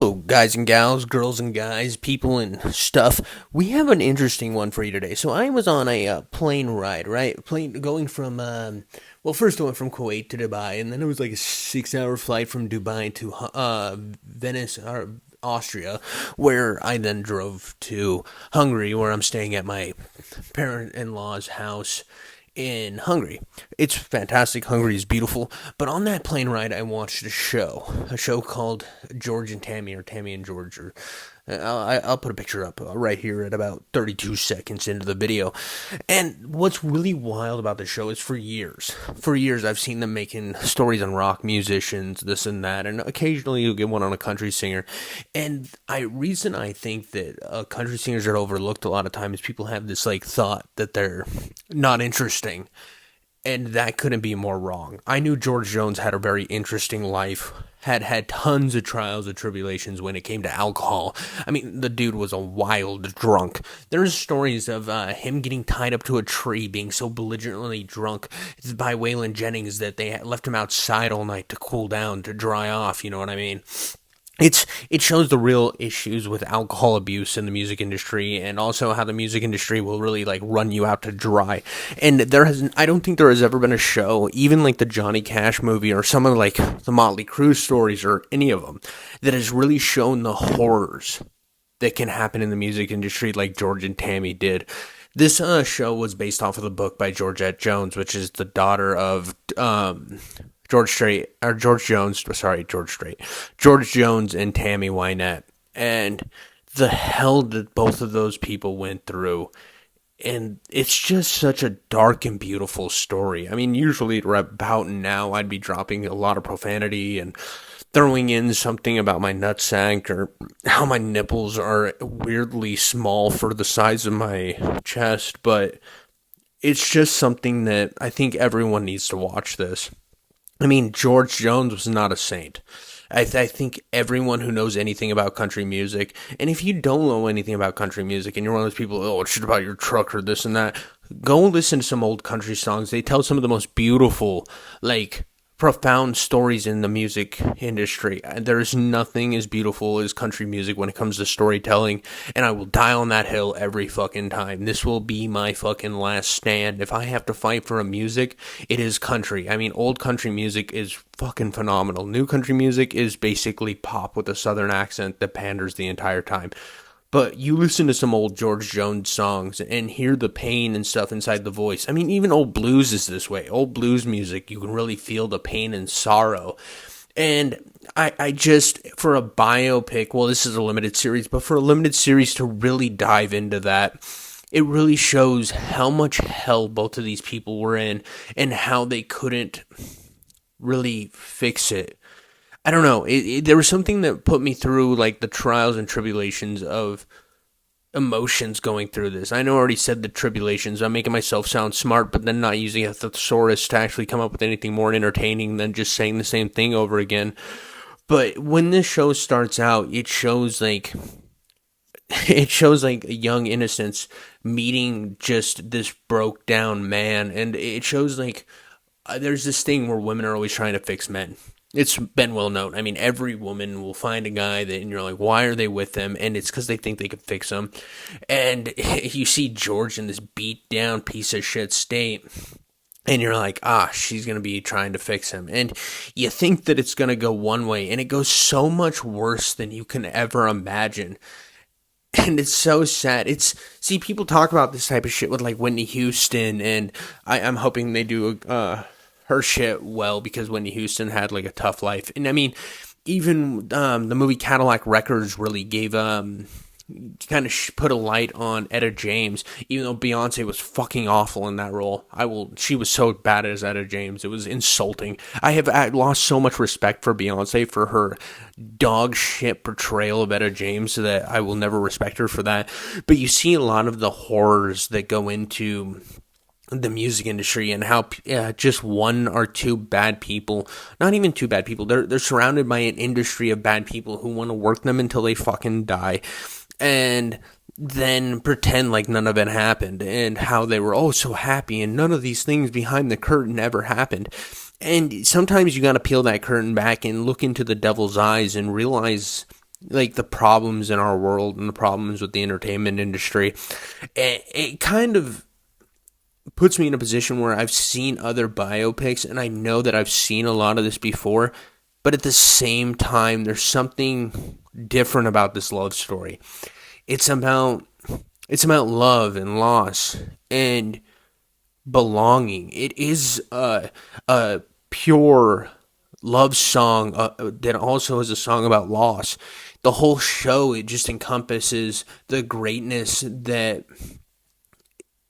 Hello, guys and gals, girls and guys, people and stuff. We have an interesting one for you today. So I was on a plane ride, right? Plane going from, first I went from Kuwait to Dubai, and then it was like a 6 hour flight from Dubai to Venice, or Austria, where I then drove to Hungary, where I'm staying at my parent-in-law's house in Hungary. It's fantastic. Hungary is beautiful. But on that plane ride, I watched a show called George and Tammy, or Tammy and George, or I'll put a picture up right here at about 32 seconds into the video. And what's really wild about the show is for years I've seen them making stories on rock musicians, this and that, and occasionally you'll get one on a country singer. And reason I think that country singers are overlooked a lot of times, people have this like thought that they're not interesting. And that couldn't be more wrong. I knew George Jones had a very interesting life, had tons of trials and tribulations when it came to alcohol. I mean, the dude was a wild drunk. There's stories of him getting tied up to a tree, being so belligerently drunk by Waylon Jennings that they left him outside all night to cool down, to dry off, you know what I mean? It shows the real issues with alcohol abuse in the music industry, and also how the music industry will really like run you out to dry. And I don't think there has ever been a show, even like the Johnny Cash movie or some of like the Motley Crue stories or any of them, that has really shown the horrors that can happen in the music industry like George and Tammy did. This show was based off of the book by Georgette Jones, which is the daughter of George Jones and Tammy Wynette, and the hell that both of those people went through. And it's just such a dark and beautiful story. I mean, usually about now I'd be dropping a lot of profanity and throwing in something about my nutsack or how my nipples are weirdly small for the size of my chest, but it's just something that I think everyone needs to watch this. I mean, George Jones was not a saint. I think everyone who knows anything about country music, and if you don't know anything about country music and you're one of those people, oh, it's shit about your truck or this and that, go listen to some old country songs. They tell some of the most beautiful, like, profound stories in the music industry. There is nothing as beautiful as country music when it comes to storytelling, and I will die on that hill every fucking time. This will be my fucking last stand. If I have to fight for a music, it is country. I mean, old country music is fucking phenomenal. New country music is basically pop with a southern accent that panders the entire time. But you listen to some old George Jones songs and hear the pain and stuff inside the voice. I mean, even old blues is this way. Old blues music, you can really feel the pain and sorrow. And I just, for a biopic, well, this is a limited series, but for a limited series to really dive into that, it really shows how much hell both of these people were in and how they couldn't really fix it. I don't know. There was something that put me through like the trials and tribulations of emotions going through this. I know I already said the tribulations. I'm making myself sound smart, but then not using a thesaurus to actually come up with anything more entertaining than just saying the same thing over again. But when this show starts out, it shows like a young innocence meeting just this broke down man, and it shows like there's this thing where women are always trying to fix men. It's been well known. I mean, every woman will find a guy that, and you're like, why are they with them? And it's because they think they can fix them. And you see George in this beat down piece of shit state, and you're like, she's going to be trying to fix him. And you think that it's going to go one way, and it goes so much worse than you can ever imagine. And it's so sad. See, people talk about this type of shit with like Whitney Houston, and I'm hoping they do her shit well, because Whitney Houston had like a tough life. And I mean, even the movie Cadillac Records really gave kind of put a light on Etta James, even though Beyonce was fucking awful in that role. She was so bad as Etta James, it was insulting. I lost so much respect for Beyonce for her dog shit portrayal of Etta James, so that I will never respect her for that. But you see a lot of the horrors that go into the music industry, and how just one or two bad people, not even two bad people, they're surrounded by an industry of bad people who want to work them until they fucking die, and then pretend like none of it happened, and how they were so happy, and none of these things behind the curtain ever happened. And sometimes you gotta peel that curtain back and look into the devil's eyes and realize like the problems in our world and the problems with the entertainment industry. It kind of puts me in a position where I've seen other biopics and I know that I've seen a lot of this before, but at the same time, there's something different about this love story. It's about it's about love and loss and belonging. It is a pure love song that also is a song about loss. The whole show, it just encompasses the greatness that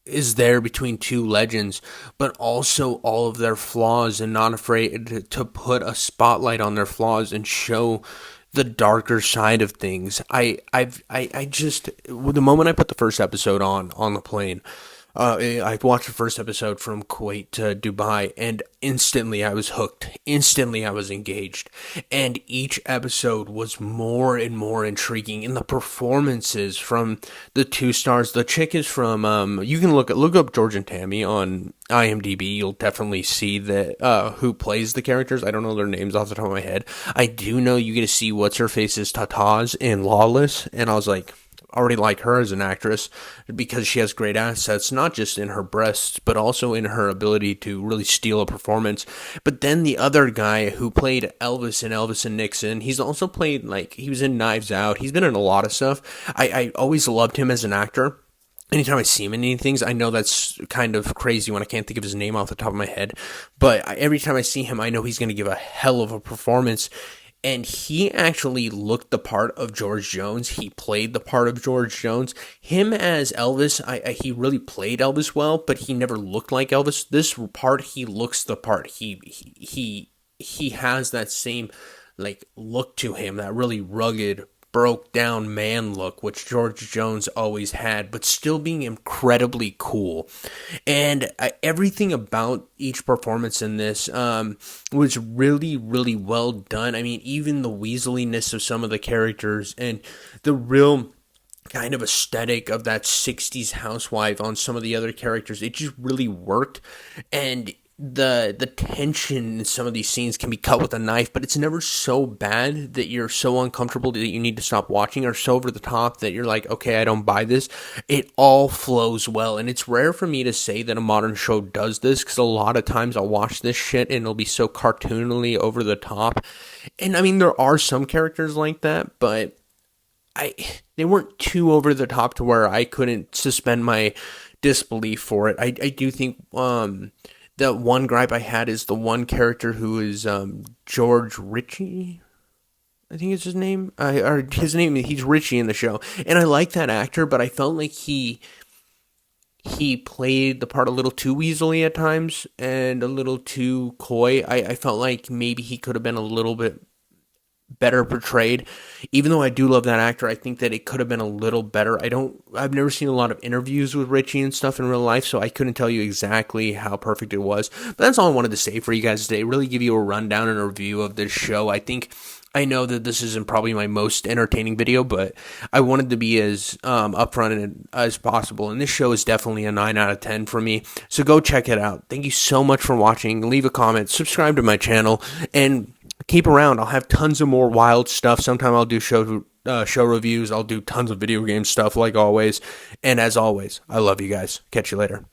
is there between two legends, but also all of their flaws, and not afraid to put a spotlight on their flaws and show the darker side of things. I just, the moment I put the first episode on the plane, I watched the first episode from Kuwait to Dubai, and instantly I was hooked. Instantly I was engaged. And each episode was more and more intriguing. And the performances from the two stars, the chick is from, you can look up George and Tammy on IMDb. You'll definitely see that, who plays the characters. I don't know their names off the top of my head. I do know you get to see what's her face's Tataz in Lawless, and I was like, already like her as an actress because she has great assets, not just in her breasts, but also in her ability to really steal a performance. But then the other guy who played Elvis in Elvis and Nixon, he's also played, like, he was in Knives Out. He's been in a lot of stuff. I always loved him as an actor. Anytime I see him in any things, I know that's kind of crazy when I can't think of his name off the top of my head. But every time I see him, I know he's going to give a hell of a performance. And he actually looked the part of George Jones. He played the part of George Jones. Him as Elvis, he really played Elvis well, but he never looked like Elvis. This part, he looks the part. He has that same, like, look to him, that really rugged, broke down man look, which George Jones always had, but still being incredibly cool. And everything about each performance in this was really, really well done. I mean, even the weaseliness of some of the characters and the real kind of aesthetic of that 60s housewife on some of the other characters, it just really worked. And the tension in some of these scenes can be cut with a knife, but it's never so bad that you're so uncomfortable that you need to stop watching, or so over the top that you're like, okay, I don't buy this. It all flows well, and it's rare for me to say that a modern show does this, because a lot of times I'll watch this shit and it'll be so cartoonily over the top. And I mean, there are some characters like that, but they weren't too over the top to where I couldn't suspend my disbelief for it. I do think the one gripe I had is the one character who is George Ritchie, I think it's his name. He's Richie in the show, and I like that actor, but I felt like he played the part a little too easily at times and a little too coy. I felt like maybe he could have been a little bit better portrayed. Even though I do love that actor, I think that it could have been a little better. I've never seen a lot of interviews with Richie and stuff in real life, so I couldn't tell you exactly how perfect it was. But that's all I wanted to say for you guys today. Really give you a rundown and a review of this show. I know that this isn't probably my most entertaining video, but I wanted to be as upfront as possible. And this show is definitely a 9 out of 10 for me. So go check it out. Thank you so much for watching. Leave a comment, subscribe to my channel, and keep around. I'll have tons of more wild stuff. Sometime I'll do show reviews. I'll do tons of video game stuff like always. And as always, I love you guys. Catch you later.